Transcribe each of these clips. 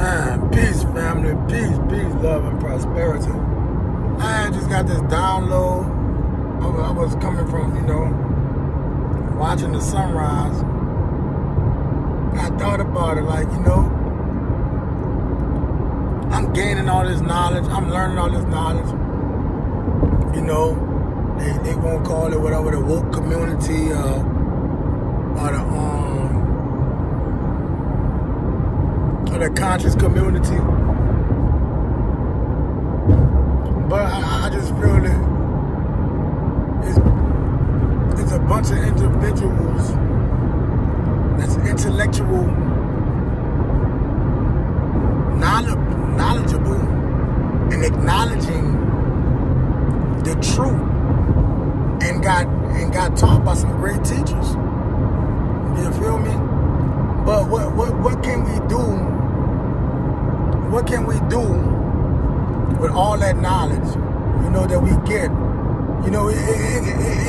Man, peace, family. Peace, love, and prosperity. I just got this download. I was coming from, watching the sunrise. I thought about it like, I'm gaining all this knowledge. I'm learning all this knowledge. They won't call it whatever, the woke community or the conscious community. But I just feel that it's a bunch of individuals that's intellectual, knowledgeable, and acknowledging the truth, and got taught by some great teachers. You feel me? But what can we do? What can we do with all that knowledge, that we get?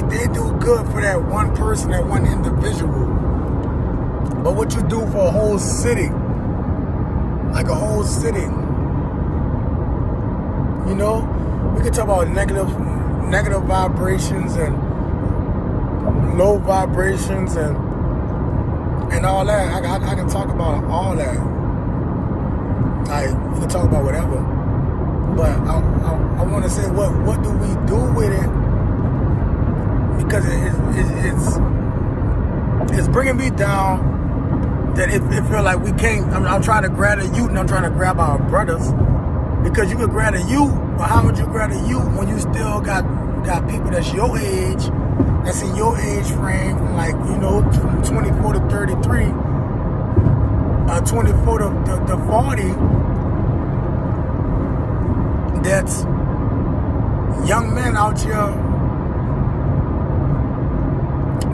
It do good for that one person, that one individual. But what you do for a whole city, like a whole city, we can talk about negative vibrations and low vibrations and all that. I can talk about all that. Like, we can talk about whatever. But I want to say, what do we do with it? Because it's bringing me down, that it feel like we can't. I'm trying to grab the youth, and I'm trying to grab our brothers. Because you could grab the youth, but how would you grab the youth when you still got people that's your age, that's in your age frame, from like, from 24 to 33, 24 to 40, that's young men out here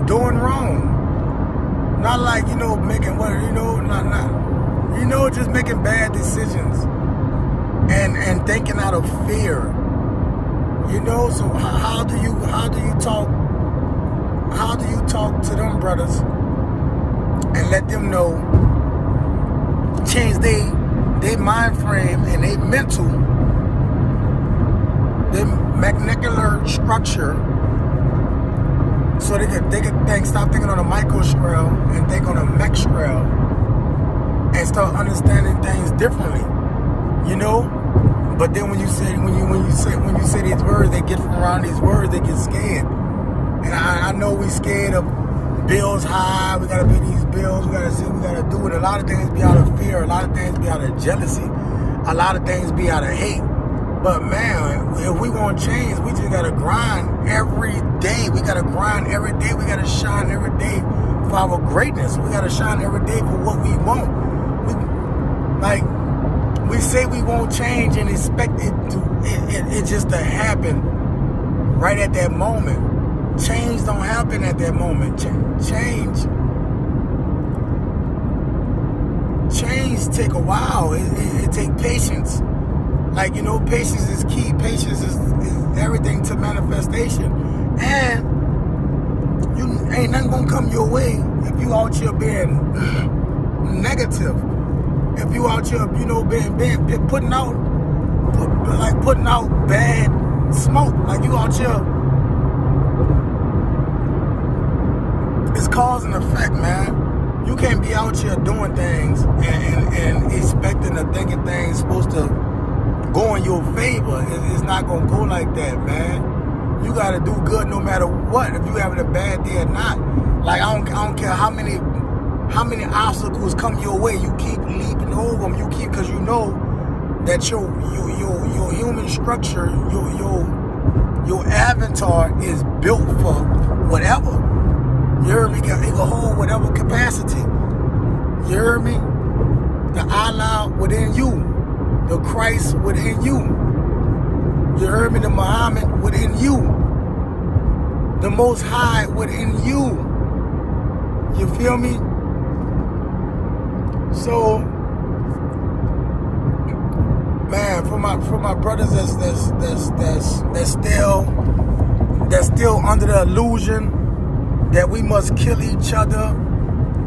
doing wrong. Not like, making what, just making bad decisions and thinking out of fear. So how do you talk to them brothers and let them know, change they mind frame and they mental, their magnetic structure, so they could stop thinking on a micro scale and think on a mech scale and start understanding things differently, But then when you say these words, they get from around these words, they get scared. And I know we scared of bills high. We gotta pay these bills. We gotta see. We gotta do it. A lot of things be out of fear. A lot of things be out of jealousy. A lot of things be out of hate. But man, if we want change, we just gotta grind every day. We gotta grind every day. We gotta shine every day for our greatness. We gotta shine every day for what we want. We say we won't change and expect it just to happen right at that moment. Change don't happen at that moment. Change take a while. It take patience. Like, patience is key. Patience is everything to manifestation. And ain't nothing gonna come your way if you out here being negative. If you out here, being putting out bad smoke, like you out here, it's cause and effect, man. You can't be out here doing things and expecting or thinking things supposed to go in your favor. It's not gonna go like that, man. You gotta do good no matter what. If you having a bad day or not, like I don't care how many obstacles come your way, you keep leaping over them. You keep, because you know that your human structure, your avatar is built for whatever. You heard me? It can hold whatever capacity. You heard me? The Allah within you, the Christ within you. You heard me? The Muhammad within you, the Most High within you. You feel me? So, man, for my brothers that's still under the illusion that we must kill each other,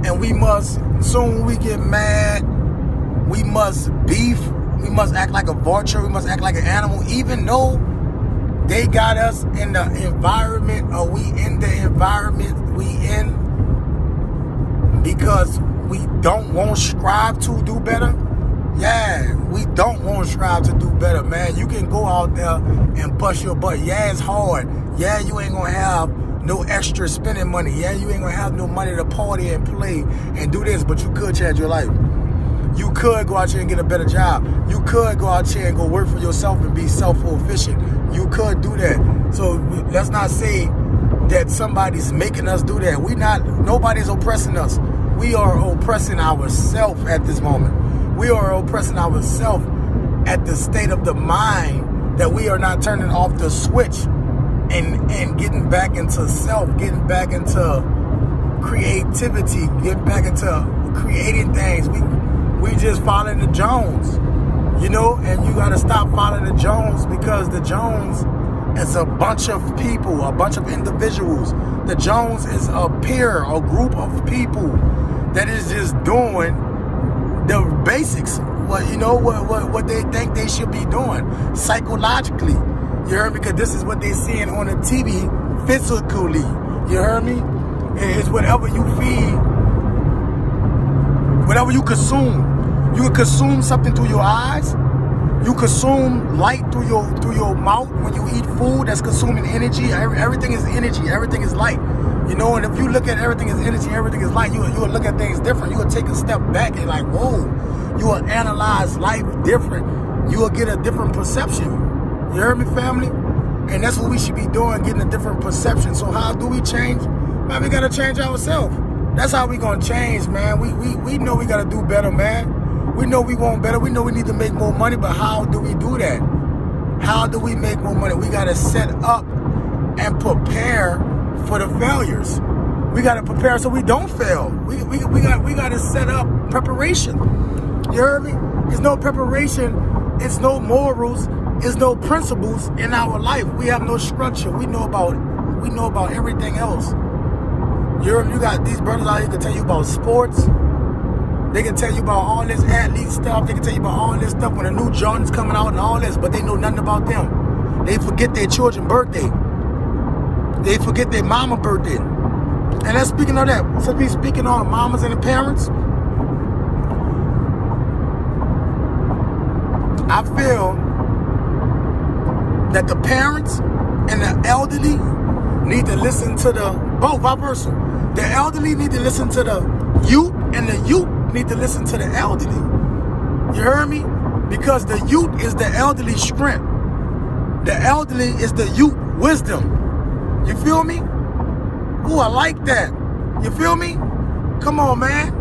and we must, soon we get mad, we must beef. We must act like a vulture. We must act like an animal, even though they got us in the environment, or we in the environment we in, because we don't want to strive to do better. Yeah, we don't want to strive to do better, man. You can go out there and bust your butt. Yeah, it's hard. Yeah, you ain't going to have no extra spending money. Yeah, you ain't going to have no money to party and play and do this, but you could change your life. You could go out here and get a better job. You could go out here and go work for yourself and be self-efficient. You could do that. So let's not say that somebody's making us do that. Nobody's oppressing us. We are oppressing ourselves at this moment. We are oppressing ourselves at the state of the mind that we are not turning off the switch and getting back into self, getting back into creativity, getting back into creating things. We just following the Jones, you know, and you got to stop following the Jones, because the Jones is a bunch of people, a bunch of individuals. The Jones is a group of people that is just doing the basics, what they think they should be doing psychologically. You heard me? Because this is what they're seeing on the TV physically. You heard me? It's whatever you feed, whatever you consume. You can consume something through your eyes. You consume light through your mouth when you eat food. That's consuming energy. Everything is energy. Everything is light. You know, and if you look at everything as energy, everything is light, you will look at things different. You will take a step back and like, whoa. You will analyze life different. You will get a different perception. You heard me, family? And that's what we should be doing, getting a different perception. So how do we change? Man, we got to change ourselves. That's how we going to change, man. We know we got to do better, man. We know we want better. We know we need to make more money, but how do we do that? How do we make more money? We got to set up and prepare for the failures. We got to prepare so we don't fail. We got to set up preparation. You heard me? There's no preparation. It's no morals. It's no principles in our life. We have no structure. We know about everything else. You got these brothers out here can tell you about sports. They can tell you about all this athlete stuff. They can tell you about all this stuff when a new Jordan's coming out and all this, but they know nothing about them. They forget their children's birthday. They forget their mama birthday. And that's speaking of that. So we speaking on mamas and the parents. I feel that the parents and the elderly need to listen to both, vice versa. The elderly need to listen to the youth, and the youth need to listen to the elderly. You heard me? Because the youth is the elderly strength. The elderly is the youth wisdom. You feel me? Ooh, I like that. You feel me? Come on, man.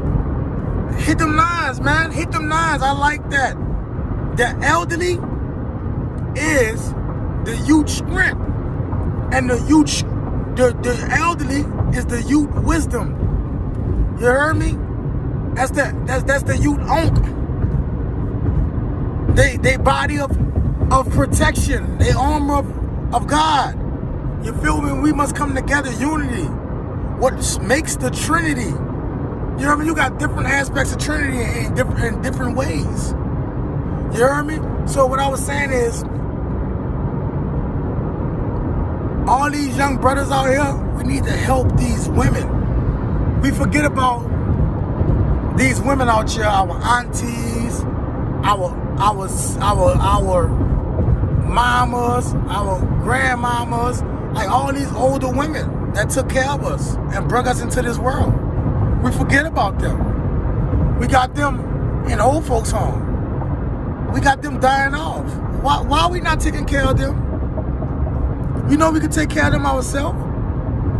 Hit them lines, man. Hit them lines. I like that. The elderly is the youth strength. And the elderly is the youth wisdom. You heard me? That's the youth onk. They body of protection. They armor of God. You feel me? We must come together, unity. What makes the Trinity? You heard me? You got different aspects of Trinity in different ways. You heard me? So what I was saying is, all these young brothers out here, we need to help these women. We forget about these women out here, our aunties, our mamas, our grandmamas, like all these older women that took care of us and brought us into this world. We forget about them. We got them in old folks' home. We got them dying off. Why are we not taking care of them? You know we can take care of them ourselves.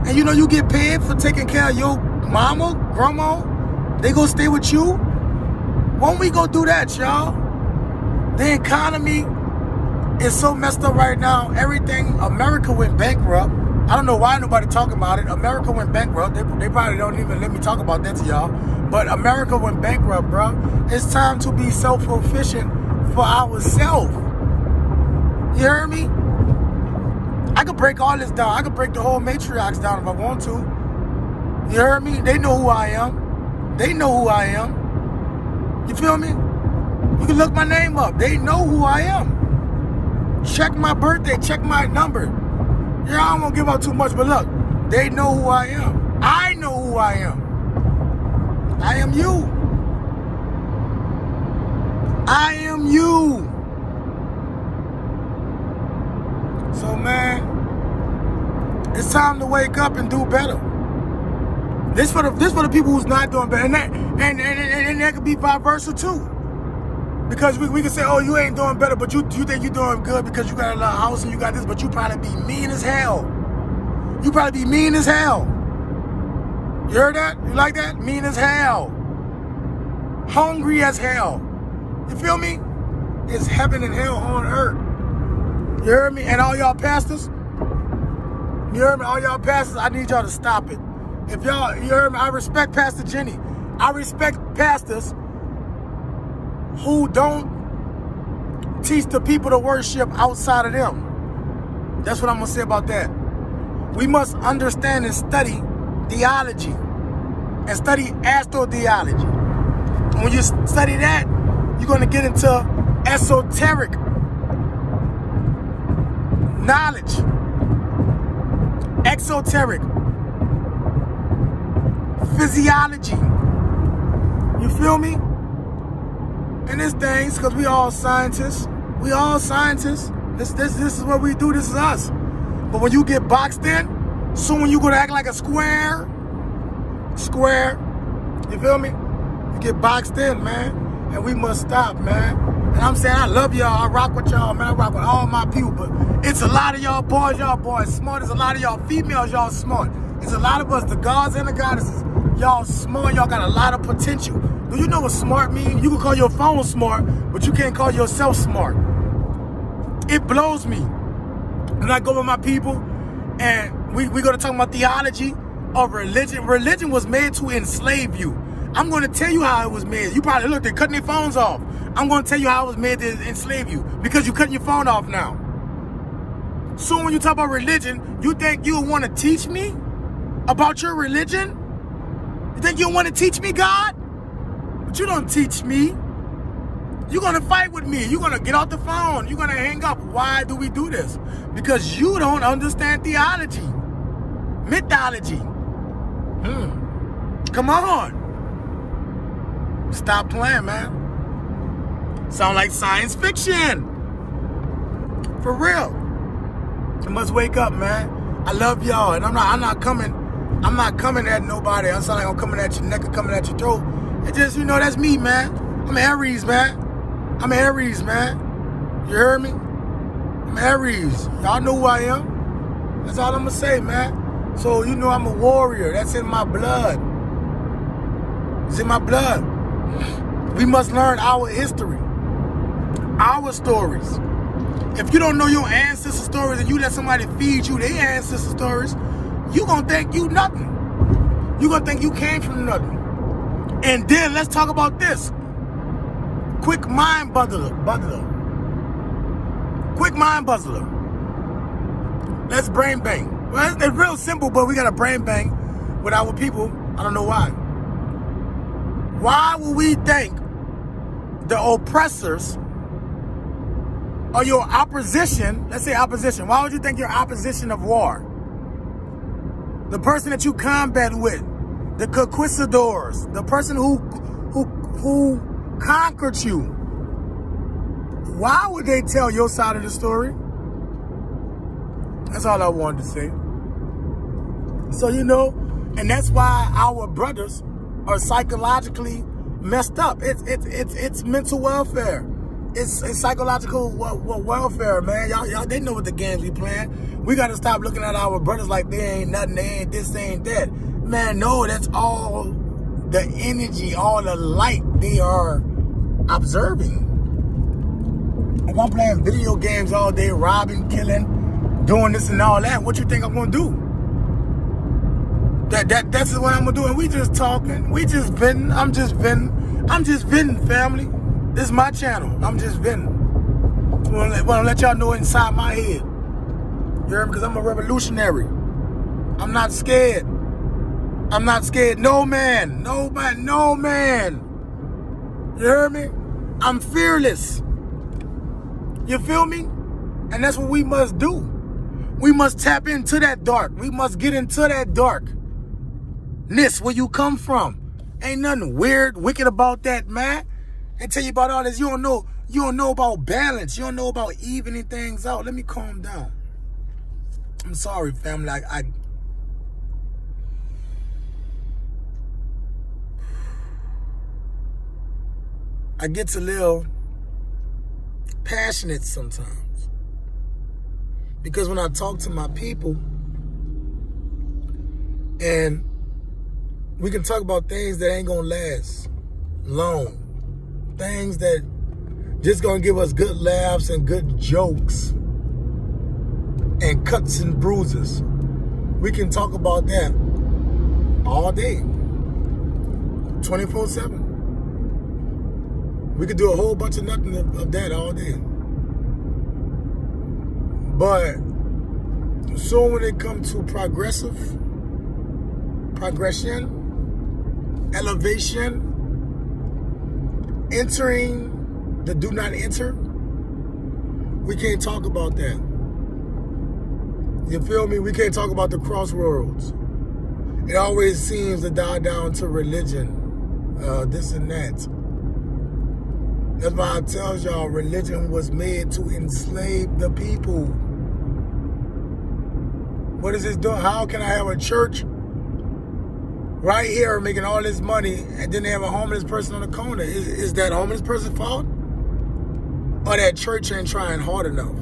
And you know you get paid for taking care of your mama, grandma. They gonna stay with you. Won't we go do that, y'all? The economy is so messed up right now. Everything, America went bankrupt. I don't know why nobody talking about it. America went bankrupt. They probably don't even let me talk about that to y'all. But America went bankrupt, bro. It's time to be self-sufficient for ourselves. You heard me? I could break all this down. I could break the whole matriarchs down if I want to. You heard me? They know who I am. They know who I am. You feel me? You can look my name up. They know who I am. Check my birthday. Check my number. Yeah, I don't want to give out too much, but look, they know who I am. I know who I am. I am you. I am you. So, man, it's time to wake up and do better. This for the people who's not doing better, and that could be vice versa too. Because we can say, oh, you ain't doing better, but you think you're doing good because you got a little house and you got this, but you probably be mean as hell. You probably be mean as hell. You heard that? You like that? Mean as hell. Hungry as hell. You feel me? It's heaven and hell on earth. You heard me? And all y'all pastors, you heard me? All y'all pastors, I need y'all to stop it. If y'all, you heard me? I respect Pastor Jenny. I respect pastors who don't teach the people to worship outside of them. That's what I'm going to say about that. We must understand and study theology and study astrotheology. And when you study that, you're going to get into esoteric knowledge, exoteric, physiology. You feel me? And this things, because we all scientists. We all scientists. This is what we do. This is us. But when you get boxed in, soon you're going to act like a square. You feel me? You get boxed in, man. And we must stop, man. And I'm saying I love y'all. I rock with y'all, man. I rock with all my people. But it's a lot of y'all boys smart. There's a lot of y'all females, y'all smart. There's a lot of us, the gods and the goddesses. Y'all smart. Y'all got a lot of potential. Do you know what smart means? You can call your phone smart, but you can't call yourself smart. It blows me. When I go with my people and we're going to talk about theology of religion. Religion was made to enslave you. I'm going to tell you how it was made. You probably look, they're cutting their phones off. I'm going to tell you how it was made to enslave you because you're cutting your phone off now. So when you talk about religion, you think you'll want to teach me about your religion? You think you'll want to teach me God? But you don't teach me. You're going to fight with me. You're going to get off the phone. You're going to hang up. Why do we do this? Because you don't understand theology. Mythology. Come on. Stop playing, man. Sound like science fiction. For real. You must wake up, man. I love y'all. And I'm not coming at nobody. I sound like I'm coming at your neck or coming at your throat. It's just, you know, that's me, man. I'm Aries, man. I'm Aries, man. You heard me? I'm Aries. Y'all know who I am. That's all I'm going to say, man. So, you know I'm a warrior. That's in my blood. It's in my blood. We must learn our history. Our stories. If you don't know your ancestor stories and you let somebody feed you their ancestor stories, you're going to think you nothing. You're going to think you came from nothing. And then let's talk about this. Quick mind bustler. Quick mind bustler. Let's brain bang. Well, it's real simple, but we got to brain bang with our people. I don't know why. Why would we think the oppressors or your opposition, let's say opposition, why would you think your opposition of war, the person that you combat with, the conquistadors, the person who conquered you, why would they tell your side of the story? That's all I wanted to say. So, you know, and that's why our brothers are psychologically messed up. It's mental welfare. It's psychological welfare, man. Y'all, they know what the games we playing. We got to stop looking at our brothers like they ain't nothing, they ain't this, they ain't that. Man, no, that's all the energy, all the light they are observing. If I'm playing video games all day, robbing, killing, doing this and all that, what you think I'm going to do? That's what I'm going to do. And we just talking. We just venting. I'm just venting, family. This is my channel. I'm just venting. I want to let y'all know inside my head. You heard me? Because I'm a revolutionary. I'm not scared. I'm not scared. No man. No man. No man. You heard me? I'm fearless. You feel me? And that's what we must do. We must tap into that dark. We must get into that darkness where you come from. Ain't nothing weird, wicked about that, man. And tell you about all this. You don't know about balance. You don't know about evening things out. Let me calm down. I'm sorry, family. I get a little passionate sometimes. Because when I talk to my people, and we can talk about things that ain't gonna last long. Things that just gonna give us good laughs and good jokes and cuts and bruises. We can talk about that all day, 24/7. We could do a whole bunch of nothing of that all day. But so when it comes to progression, elevation, entering the do not enter, we can't talk about that. You feel me? We can't talk about the crossroads. It always seems to die down to religion, this and that. That's why I tell y'all, religion was made to enslave the people. What is this doing? How can I have a church right here making all this money and then they have a homeless person on the corner? Is that homeless person's fault? Or that church ain't trying hard enough?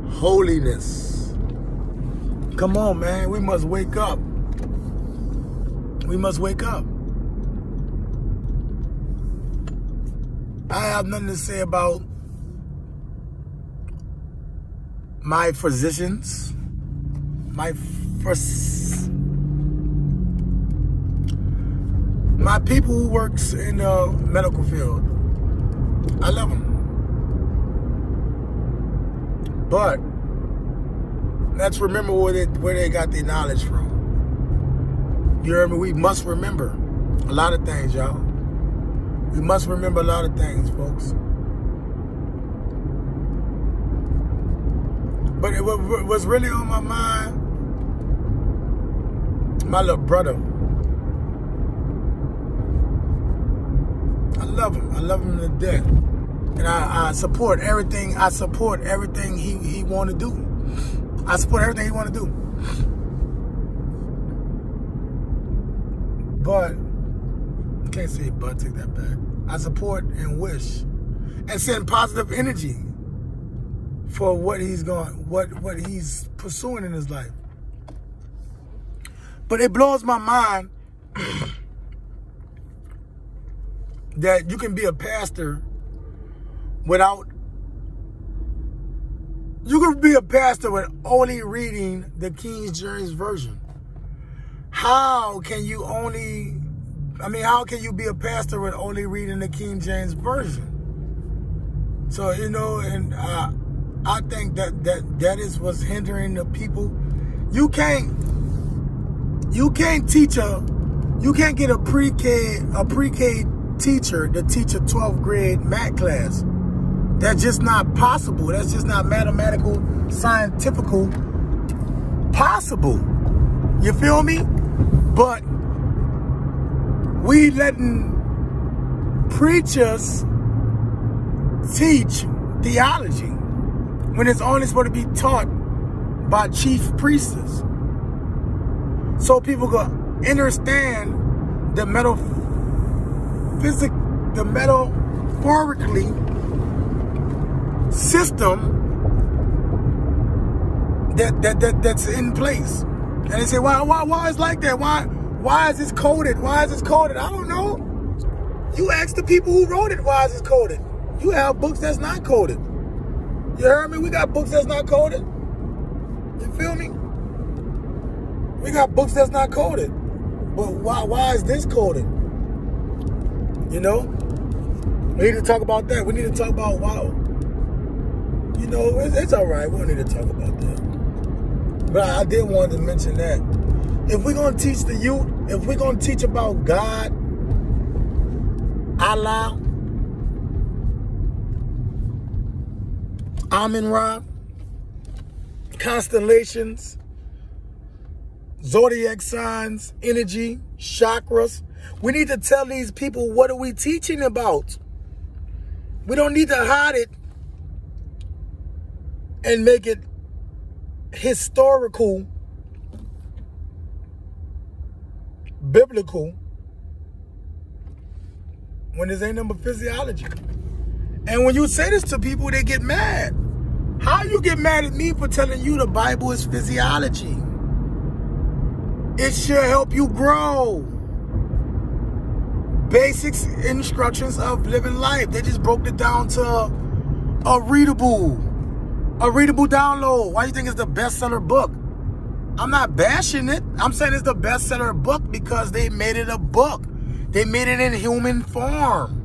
Holiness. Come on, man. We must wake up. We must wake up. I have nothing to say about my physicians, my people who works in the medical field. I love them. But let's remember where they got their knowledge from. You heard me? We must remember a lot of things, y'all. We must remember a lot of things, folks. But it was really on my mind, my little brother. I love him. I love him to death. And I support everything. I support everything he want to do. I support everything he want to do. But, I can't say but, take that back. I support and wish and send positive energy for what he's what he's pursuing in his life. But it blows my mind that you can be a pastor without, you can be a pastor with only reading the King James Version. How can you how can you be a pastor with only reading the King James Version? So, you know, and I think that is what's hindering the people. You can't get a pre-K teacher to teach a 12th grade math class. That's just not possible. That's just not mathematical, scientifical possible. You feel me? But we letting preachers teach theology when it's only supposed to be taught by chief priests. So people can understand the metaphorically system that's in place. And they say, why is like that? Why is this coded? Why is this coded? I don't know. You ask the people who wrote it, why is this coded? You have books that's not coded. You heard me? We got books that's not coded. You feel me? We got books that's not coded. But why is this coded? You know? We need to talk about that. We need to talk about why. You know, it's all right. We don't need to talk about that. But I did want to mention that. If we're going to teach the youth, if we're going to teach about God, Allah, Amun-Ra, constellations, zodiac signs, energy, chakras, we need to tell these people, what are we teaching about? We don't need to hide it and make it historical, biblical, when this ain't number physiology. And when you say this to people, they get mad. How you get mad at me for telling you the Bible is physiology? It should help you grow. Basics, instructions of living life. They just broke it down to a readable download. Why do you think it's the bestseller book? I'm not bashing it. I'm saying it's the bestseller book because they made it a book. They made it in human form.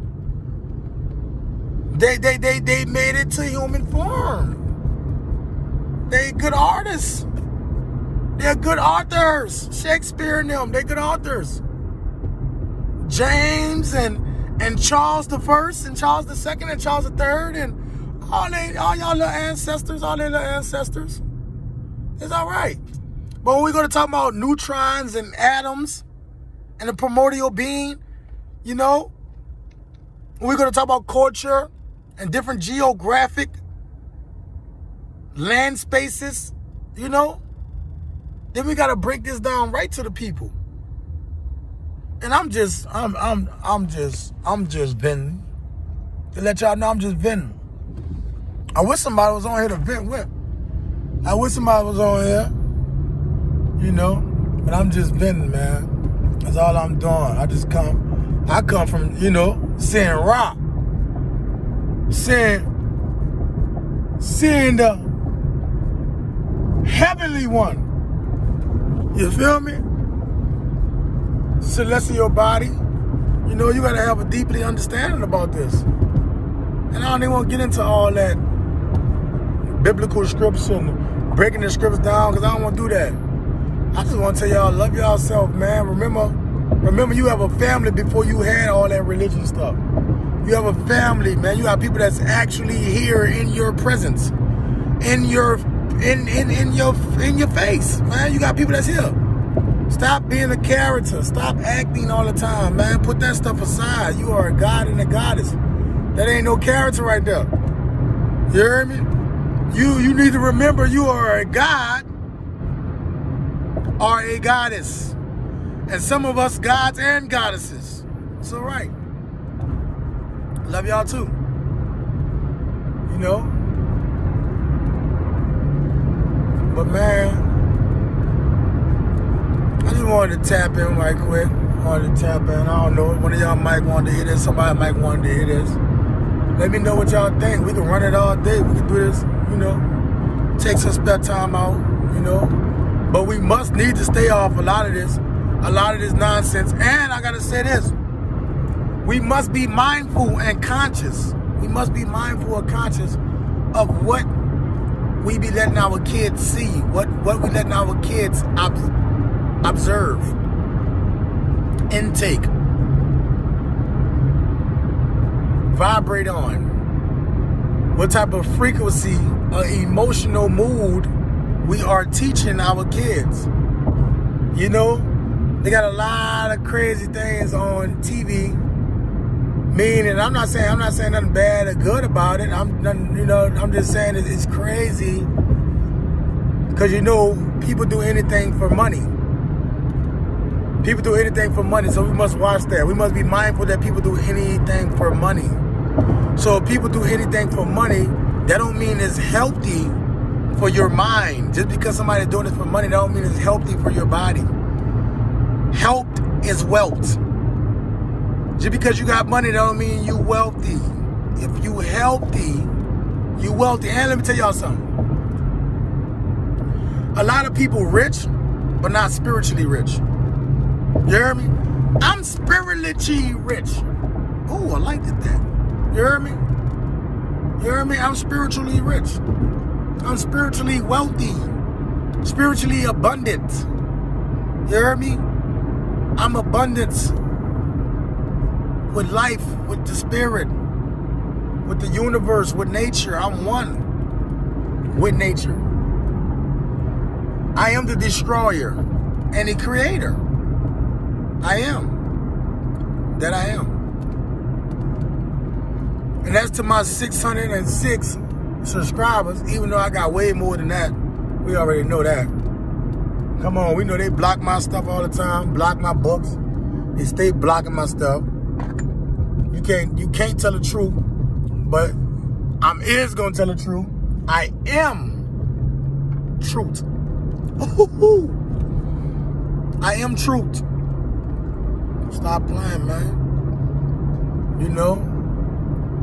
They made it to human form. They good artists. They're good authors. Shakespeare and them, they're good authors. James and Charles the First and Charles the Second and Charles the Third and all y'all little ancestors, all their little ancestors. It's all right. But when we're going to talk about neutrons and atoms and the primordial being, you know, we're going to talk about culture and different geographic land spaces, you know, then we got to break this down right to the people. And I'm just venting. To let y'all know I'm just venting. I wish somebody was on here to vent with. I wish somebody was on here, you know, but I'm just venting, man. That's all I'm doing. I come from, you know, seeing rock. Seeing the heavenly one. You feel me? Celestial body. You know, you gotta have a deeply understanding about this. And I don't even want to get into all that biblical scripts and breaking the scripts down, because I don't want to do that. I just want to tell y'all, love yourself, man. Remember you have a family before you had all that religion stuff. You have a family, man. You have people that's actually here in your presence, in your face, man. You got people that's here. Stop being a character. Stop acting all the time, man. Put that stuff aside. You are a god and a goddess. That ain't no character right there. You hear me? You need to remember you are a god or a goddess. And some of us gods and goddesses. It's all right. Love y'all too. You know? But man, I just wanted to tap in right quick. I don't know. One of y'all might want to hear this. Somebody might want to hear this. Let me know what y'all think. We can run it all day. We can do this, you know. Take some spare time out, you know. But we must need to stay off a lot of this nonsense. And I got to say this. We must be mindful and conscious. We must be mindful and conscious of what we be letting our kids see. What we letting our kids observe. Intake. Vibrate on. What type of frequency or emotional mood we are teaching our kids. You know, they got a lot of crazy things on TV. Meaning, I'm not saying nothing bad or good about it. I'm just saying it's crazy because, you know, people do anything for money. People do anything for money, so we must watch that. We must be mindful that people do anything for money. So if people do anything for money, that don't mean it's healthy for your mind. Just because somebody's doing it for money, that don't mean it's healthy for your body. Health is wealth. Just because you got money, that don't mean you wealthy. If you healthy, you wealthy. And let me tell y'all something. A lot of people rich, but not spiritually rich. You hear me? I'm spiritually rich. Oh, I liked it that. You hear me? You hear me? I'm spiritually rich. I'm spiritually wealthy. Spiritually abundant. You heard me? I'm abundance with life, with the spirit, with the universe, with nature. I'm one with nature. I am the destroyer and the creator. I am. That I am. And that's to my 606 subscribers, even though I got way more than that. We already know that. Come on, we know they block my stuff all the time, block my books. They stay blocking my stuff. You can't tell the truth, but I'm gonna tell the truth. I am truth. I am truth. Stop playing, man. You know?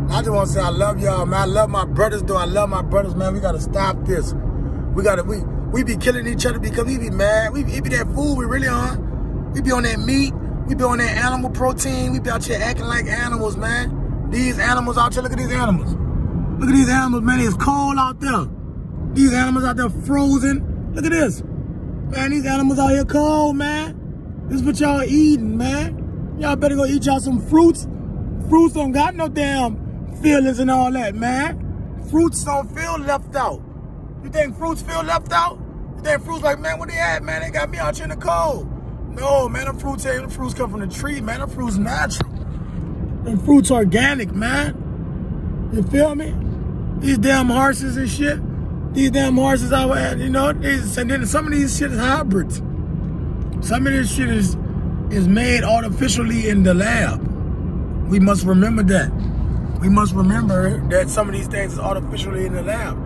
I just want to say I love y'all, man. I love my brothers, though. I love my brothers, man. We got to stop this. We be killing each other because we be mad. We be that food we really on. We be on that meat. We be on that animal protein. We be out here acting like animals, man. These animals out here, look at these animals. Look at these animals, man. It's cold out there. These animals out there frozen. Look at this. Man, these animals out here cold, man. This is what y'all eating, man. Y'all better go eat y'all some fruits. Fruits don't got no damn feelings and all that, man. Fruits don't feel left out. You think fruits feel left out? You think fruits like, man, where they at, man? They got me out here in the cold. No, man, them fruits come from the tree, man. Them fruits natural. Them fruits organic, man. You feel me? These damn horses and shit. These damn horses out there, you know, and then some of these shit is hybrids. Some of this shit is made artificially in the lab. We must remember that. We must remember that some of these things is artificially in the lab.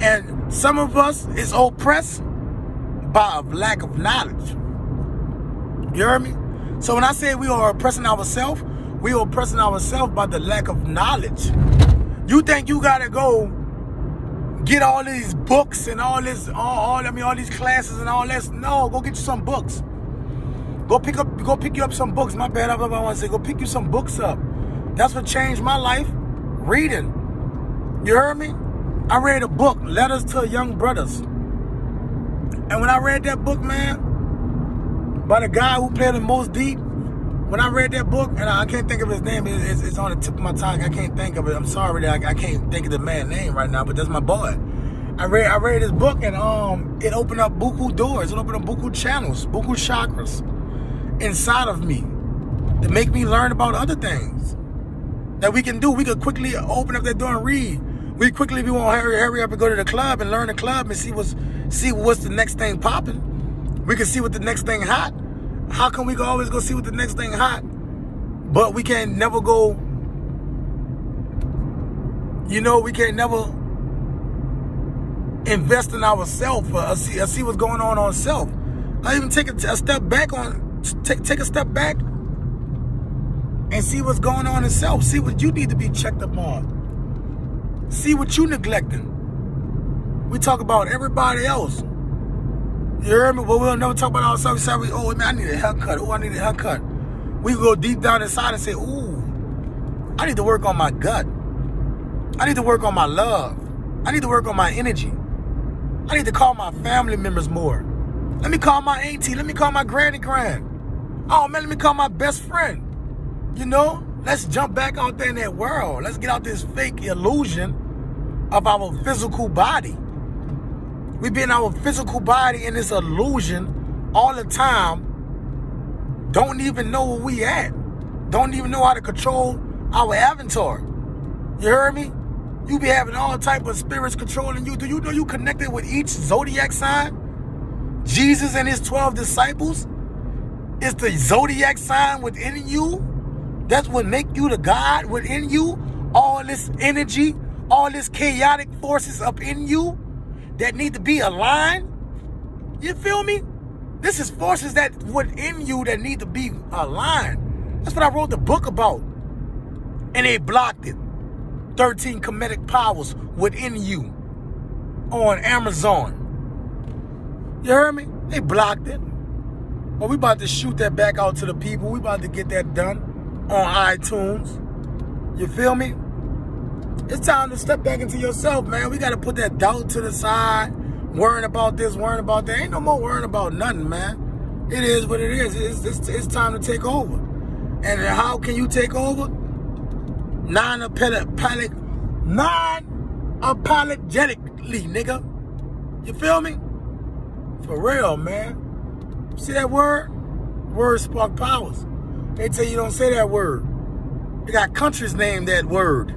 And some of us is oppressed by a lack of knowledge. You hear me? So when I say we are oppressing ourselves, we are oppressing ourselves by the lack of knowledge. You think you gotta go get all these books and all this, all these classes and all this? No, go get you some books. Go pick you up some books. My bad, I want to say, go pick you some books up. That's what changed my life. Reading. You heard me? I read a book, Letters to Young Brothers. And when I read that book, man, by the guy who played the most deep, when I read that book, and I can't think of his name, it's on the tip of my tongue. I can't think of it. I'm sorry that I can't think of the man's name right now, but that's my boy. I read his book, and it opened up buku doors. It opened up buku channels, buku chakras inside of me to make me learn about other things that we can do. We could quickly open up that door and read. We won't hurry up and go to the club and learn the club and see what's the next thing popping. We can see what the next thing hot. How come we can always go see what the next thing hot, but we can't never go, you know, we can't never invest in ourselves or see what's going on self. I even take a step back take a step back and see what's going on in self. See what you need to be checked up on. See what you neglecting. We talk about everybody else. You heard me? But we'll never talk about ourselves. We say, oh, man, I need a haircut. Oh, I need a haircut. We go deep down inside and say, ooh, I need to work on my gut. I need to work on my love. I need to work on my energy. I need to call my family members more. Let me call my auntie. Let me call my granny-grand. Oh, man, let me call my best friend. You know, let's jump back out there in that world. Let's get out this fake illusion of our physical body. We be in our physical body in this illusion all the time. Don't even know where we at. Don't even know how to control our avatar. You heard me? You be having all type of spirits controlling you. Do you know you connected with each zodiac sign? Jesus and his 12 disciples is the zodiac sign within you. That's what make you the God within you. All this energy, all this chaotic forces up in you that need to be aligned. You feel me? This is forces that within you that need to be aligned. That's what I wrote the book about. And they blocked it. 13 comedic powers within you on Amazon. You heard me? They blocked it. But we about to shoot that back out to the people. We about to get that done on iTunes. You feel me? It's time to step back into yourself, man. We got to put that doubt to the side. Worrying about this, worrying about that. Ain't no more worrying about nothing, man. It is what it is. It's time to take over. And how can you take over? Non-apologetically, nigga. You feel me? For real, man. See that word? Words spark powers. They tell you don't say that word. They got countries named that word.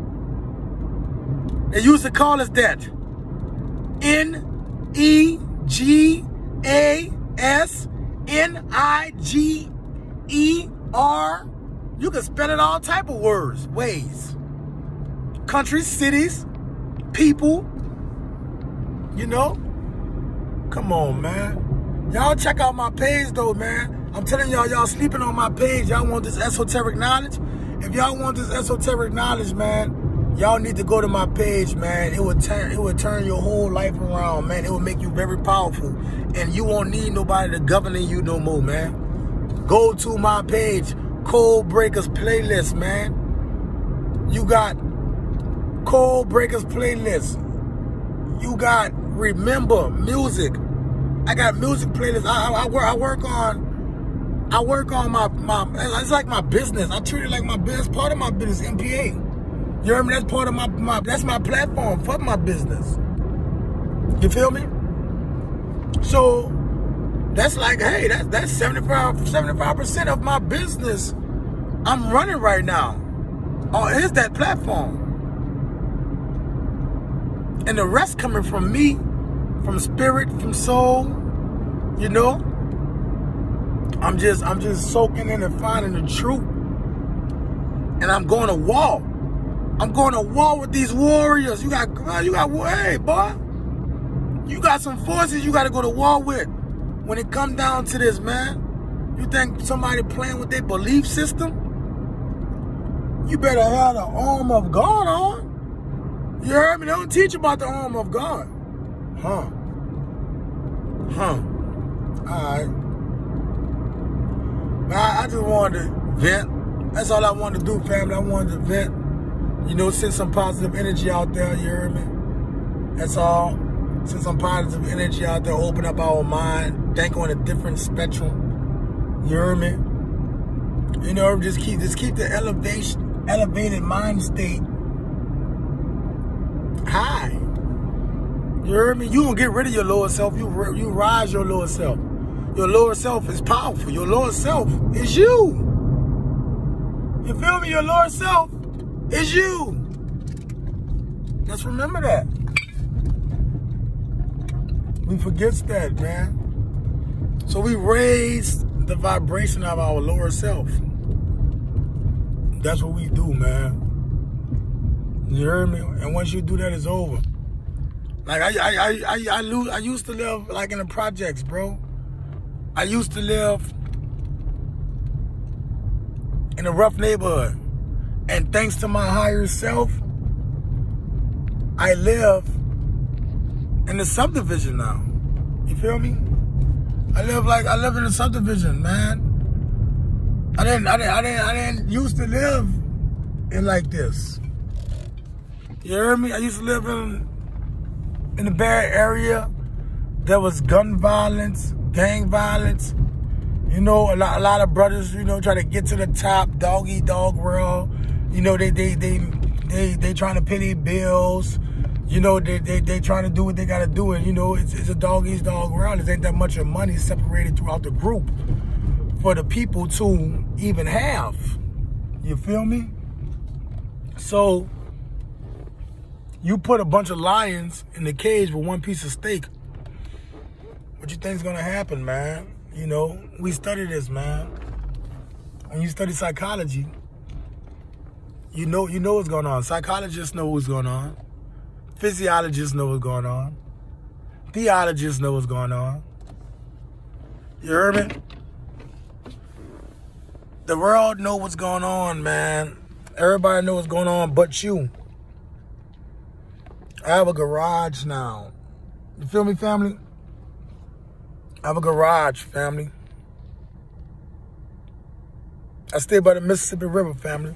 They used to call us that. Negasniger. You can spell it all type of ways. Countries, cities, people. You know? Come on, man. Y'all check out my page, though, man. I'm telling y'all sleeping on my page. Y'all want this esoteric knowledge? If y'all want this esoteric knowledge, man, y'all need to go to my page, man. It would turn your whole life around, man. It will make you very powerful. And you won't need nobody to govern you no more, man. Go to my page, Code Breakers Playlist, man. You got Code Breakers Playlist. You got Remember Music. I got music playlists. I work on my it's like my business. I treat it like my business, part of my business, MPA. You hear me? That's part of that's my platform for my business. You feel me? So that's like, hey, that's 75% of my business I'm running right now. Oh, here's that platform. And the rest coming from me, from spirit, from soul, you know? I'm just soaking in and finding the truth. And I'm going to war. I'm going to war with these warriors. Hey, boy. You got some forces you got to go to war with when it come down to this, man. You think somebody playing with their belief system? You better have the arm of God on. You heard me? They don't teach about the arm of God. Huh. All right. I just wanted to vent. That's all I wanted to do, family. I wanted to vent. You know, send some positive energy out there, you heard me? That's all. Send some positive energy out there, open up our mind, think on a different spectrum. You heard me? You know, just keep the elevated mind state high. You heard me? You gonna get rid of your lower self. You rise your lower self. Your lower self is powerful. Your lower self is you. You feel me? Your lower self is you. Let's remember that. We forget that, man. So we raise the vibration of our lower self. That's what we do, man. You heard me? And once you do that, it's over. Like I used to live like in the projects, bro. I used to live in a rough neighborhood. And thanks to my higher self, I live in the subdivision now. You feel me? I live in a subdivision, man. I didn't used to live in like this. You heard me? I used to live in the Bay Area. There was gun violence, gang violence. You know, a lot of brothers, you know, try to get to the top, dog-eat-dog world. You know, they trying to pay their bills. You know, they trying to do what they gotta do, and you know, it's a dog-eat-dog world. There ain't that much of money separated throughout the group for the people to even have. You feel me? So you put a bunch of lions in the cage with one piece of steak. What you think's gonna happen, man? You know, we study this, man. When you study psychology, you know what's going on. Psychologists know what's going on. Physiologists know what's going on. Theologists know what's going on. You heard me? The world know what's going on, man. Everybody know what's going on but you. I have a garage now. You feel me, family? I have a garage, family. I stay by the Mississippi River, family.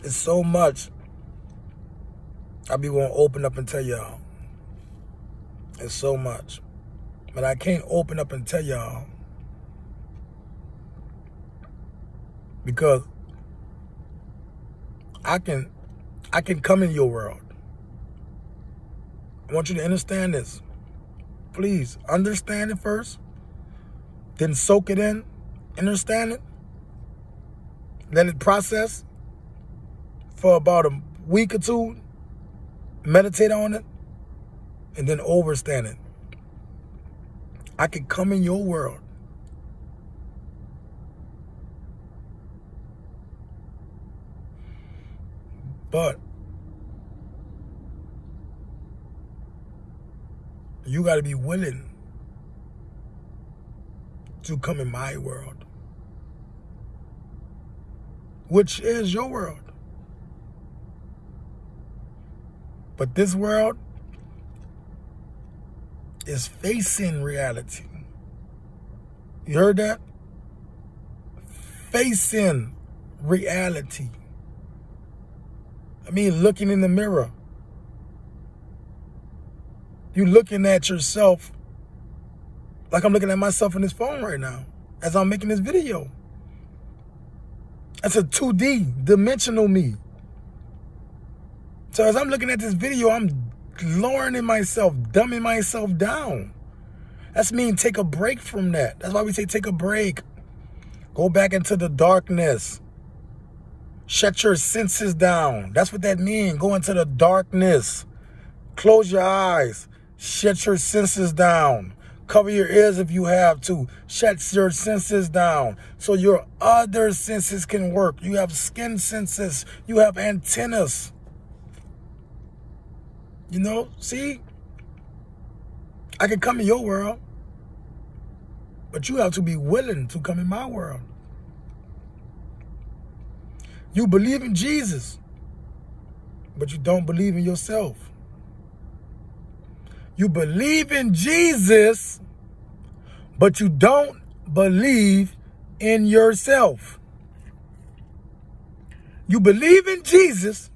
It's so much I be wanting to open up and tell y'all. It's so much. But I can't open up and tell y'all because I can come in your world. I want you to understand this. Please understand it first. Then soak it in. Understand it. Let it process for about a week or two. Meditate on it. And then overstand it. I can come in your world. But you got to be willing to come in my world, which is your world. But this world is facing reality. You heard that? Facing reality. I mean, looking in the mirror. You looking at yourself like I'm looking at myself in this phone right now as I'm making this video. That's a 2D, dimensional me. So as I'm looking at this video, I'm lowering myself, dumbing myself down. That's mean take a break from that. That's why we say take a break. Go back into the darkness. Shut your senses down. That's what that means. Go into the darkness. Close your eyes. Shut your senses down. Cover your ears if you have to. Shut your senses down so your other senses can work. You have skin senses. You have antennas. You know, see? I can come in your world, but you have to be willing to come in my world. You believe in Jesus, but you don't believe in yourself. You believe in Jesus, but you don't believe in yourself. You believe in Jesus,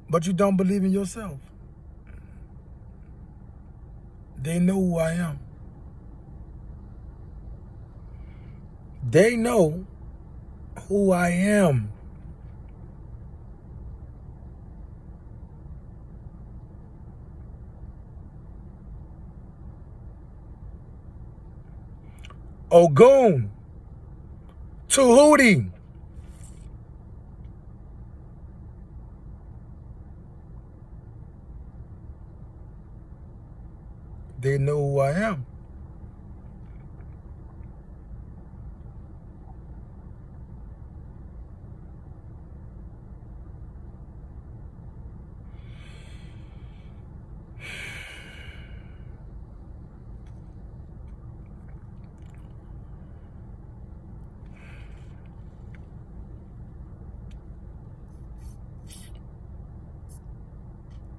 but you don't believe in yourself. They know who I am. They know who I am. Ogun, Tahuti, they know who I am.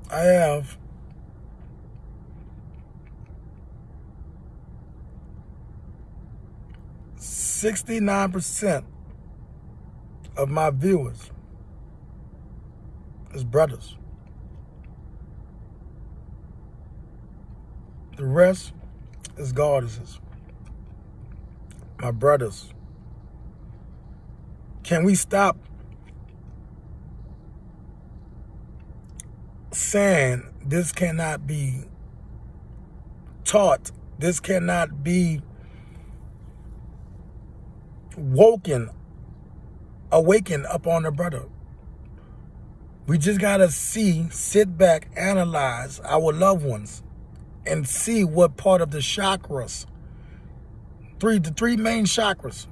I have 69% of my viewers is brothers. The rest is goddesses. My brothers. Can we stop saying this cannot be taught? This cannot be awakened upon the brother. We just gotta sit back, analyze our loved ones, and see what part of the chakras, the three main chakras,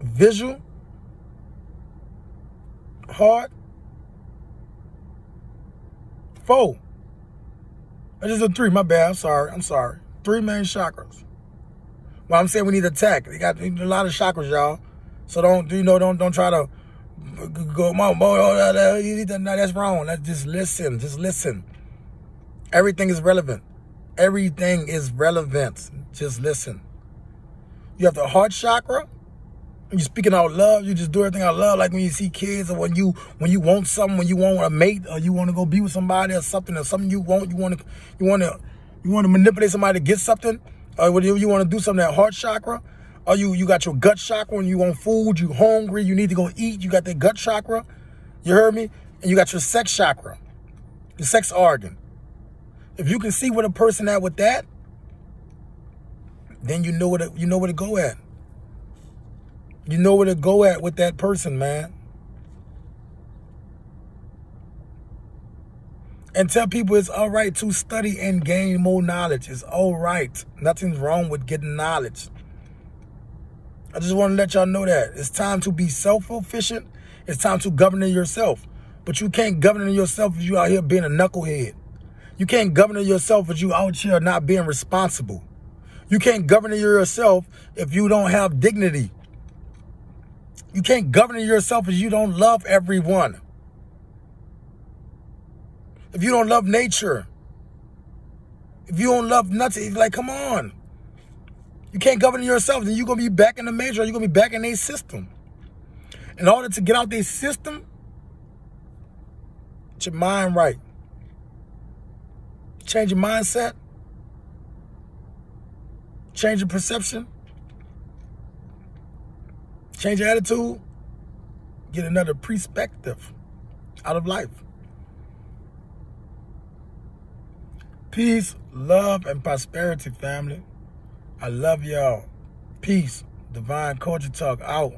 visual, heart, four. That is the three. My bad. I'm sorry. Three main chakras. Well, I'm saying we need to attack. We got a lot of chakras, y'all. So don't try to go, no, that's wrong. Just listen. Just listen. Everything is relevant. Everything is relevant. Just listen. You have the heart chakra, You speaking out love, you just do everything out love. Like when you see kids, or when you want something, when you want a mate, or you want to go be with somebody, or something you want, you want to manipulate somebody to get something, or when you want to do something, that heart chakra, or you got your gut chakra, when you want food, you hungry, you need to go eat, you got that gut chakra, you heard me? And you got your sex chakra, your sex organ. If you can see what a person at with that, then you know where to go at. You know where to go at with that person, man. And tell people it's all right to study and gain more knowledge. It's all right. Nothing's wrong with getting knowledge. I just want to let y'all know that. It's time to be self-efficient. It's time to govern yourself. But you can't govern yourself if you out here being a knucklehead. You can't govern yourself if you out here not being responsible. You can't govern yourself if you don't have dignity. You can't govern yourself if you don't love everyone. If you don't love nature. If you don't love nothing, like, come on. You can't govern yourself, then you're going to be back in the major, or you're going to be back in their system. In order to get out their system, get your mind right. Change your mindset. Change your perception. Change your attitude. Get another perspective out of life. Peace, love, and prosperity, family. I love y'all. Peace. Divine Culture Talk out.